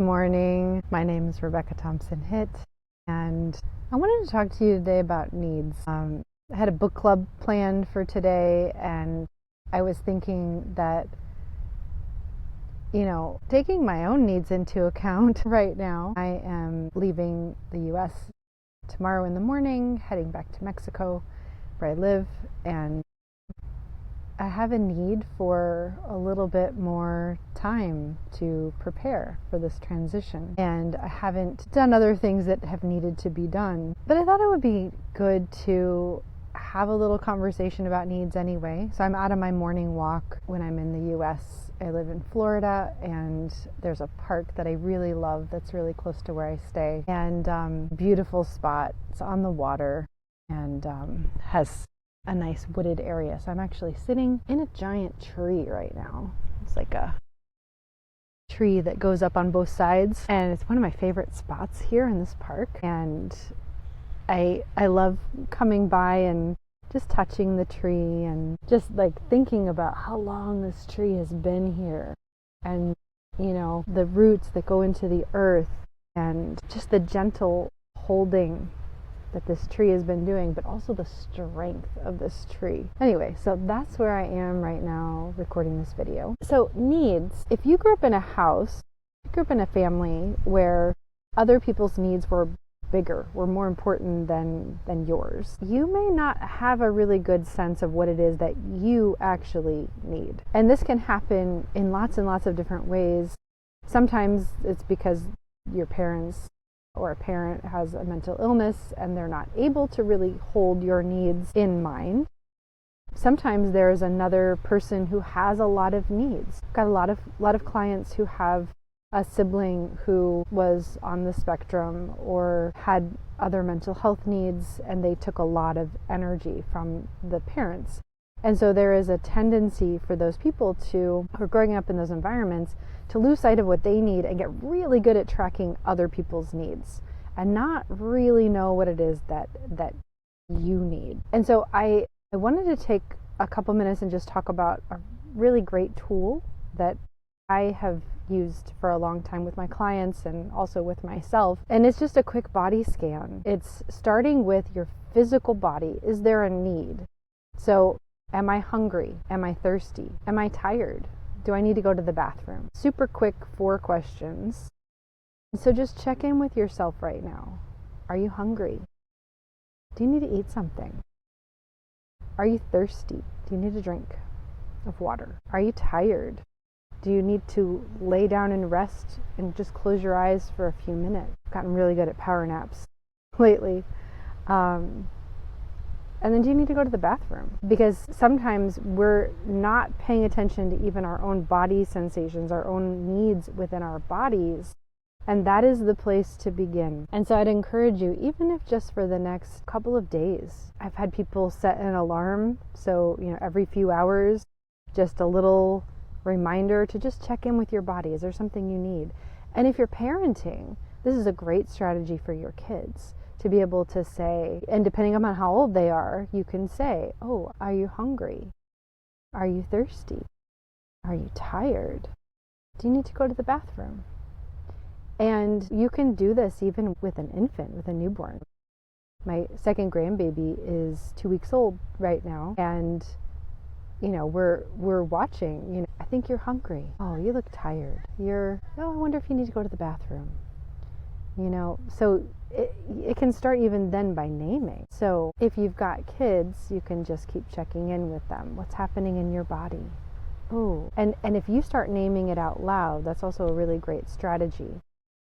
Morning. My name is Rebecca Thompson Hitt, and I wanted to talk to you today about needs. I had a book club planned for today, and I was thinking that, taking my own needs into account right now. I am leaving the US tomorrow in the morning, heading back to Mexico, where I live, and I have a need for a little bit more time to prepare for this transition. And I haven't done other things that have needed to be done. But I thought it would be good to have a little conversation about needs anyway. So I'm out on my morning walk when I'm in the US. I live in Florida, and there's a park that I really love that's really close to where I stay. And beautiful spot. It's on the water and has a nice wooded area. So I'm actually sitting in a giant tree right now. It's like a tree that goes up on both sides, and it's one of my favorite spots here in this park. And I love coming by and just touching the tree and just like thinking about how long this tree has been here, and the roots that go into the earth, and just the gentle holding that this tree has been doing, but also the strength of this tree. Anyway, so that's where I am right now recording this video. So needs, if you grew up in a house, you grew up in a family where other people's needs were bigger, were more important than yours, you may not have a really good sense of what it is that you actually need. And this can happen in lots and lots of different ways. Sometimes it's because your parents or a parent has a mental illness and they're not able to really hold your needs in mind. Sometimes there's another person who has a lot of needs. I've got a lot of clients who have a sibling who was on the spectrum or had other mental health needs, and they took a lot of energy from the parents. And so there is a tendency for those people who are growing up in those environments to lose sight of what they need and get really good at tracking other people's needs and not really know what it is that you need. And so I wanted to take a couple minutes and just talk about a really great tool that I have used for a long time with my clients and also with myself. And it's just a quick body scan. It's starting with your physical body. Is there a need? So am I hungry? Am I thirsty? Am I tired? Do I need to go to the bathroom? Super quick 4 questions. So just check in with yourself right now. Are you hungry? Do you need to eat something? Are you thirsty? Do you need a drink of water? Are you tired? Do you need to lay down and rest and just close your eyes for a few minutes? I've gotten really good at power naps lately. And then do you need to go to the bathroom? Because sometimes we're not paying attention to even our own body sensations, our own needs within our bodies. And that is the place to begin. And so I'd encourage you, even if just for the next couple of days, I've had people set an alarm. So, every few hours, just a little reminder to just check in with your body. Is there something you need? And if you're parenting, this is a great strategy for your kids to be able to say, and depending on how old they are, you can say, oh, are you hungry? Are you thirsty? Are you tired? Do you need to go to the bathroom? And you can do this even with an infant, with a newborn. My second grandbaby is 2 weeks old right now, and we're watching, I think you're hungry. Oh, you look tired. I wonder if you need to go to the bathroom. So it can start even then by naming. So if you've got kids, you can just keep checking in with them. What's happening in your body? Oh, and if you start naming it out loud, that's also a really great strategy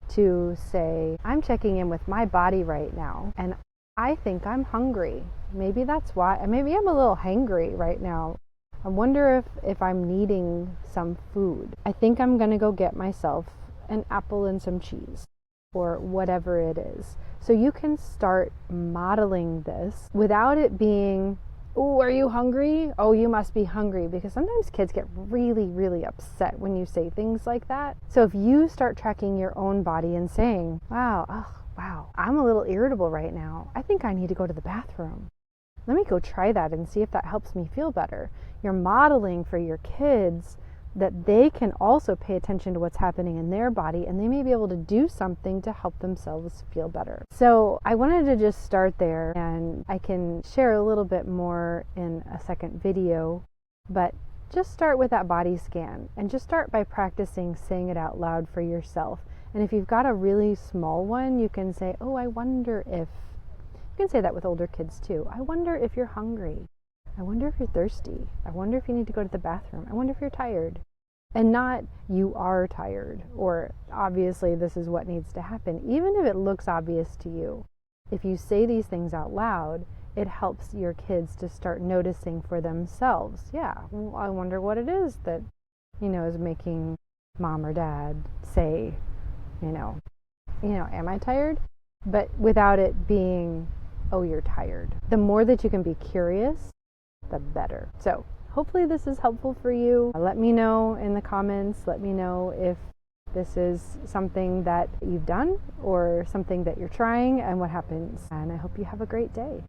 to say, I'm checking in with my body right now, and I think I'm hungry. Maybe that's why. Maybe I'm a little hangry right now. I wonder if I'm needing some food. I think I'm going to go get myself an apple and some cheese, or whatever it is. So you can start modeling this without it being, oh, are you hungry? Oh, you must be hungry. Because sometimes kids get really, really upset when you say things like that. So if you start tracking your own body and saying, wow, I'm a little irritable right now. I think I need to go to the bathroom. Let me go try that and see if that helps me feel better. You're modeling for your kids that they can also pay attention to what's happening in their body, and they may be able to do something to help themselves feel better. So I wanted to just start there, and I can share a little bit more in a second video, but just start with that body scan and just start by practicing saying it out loud for yourself. And if you've got a really small one, you can say, oh, I wonder if, you can say that with older kids too. I wonder if you're hungry. I wonder if you're thirsty. I wonder if you need to go to the bathroom. I wonder if you're tired. And not, you are tired, or obviously this is what needs to happen. Even if it looks obvious to you, if you say these things out loud, it helps your kids to start noticing for themselves. Yeah, well, I wonder what it is that, is making mom or dad say, am I tired? But without it being, oh, you're tired. The more that you can be curious, the better. So hopefully this is helpful for you. Let me know in the comments. Let me know if this is something that you've done or something that you're trying and what happens. And I hope you have a great day.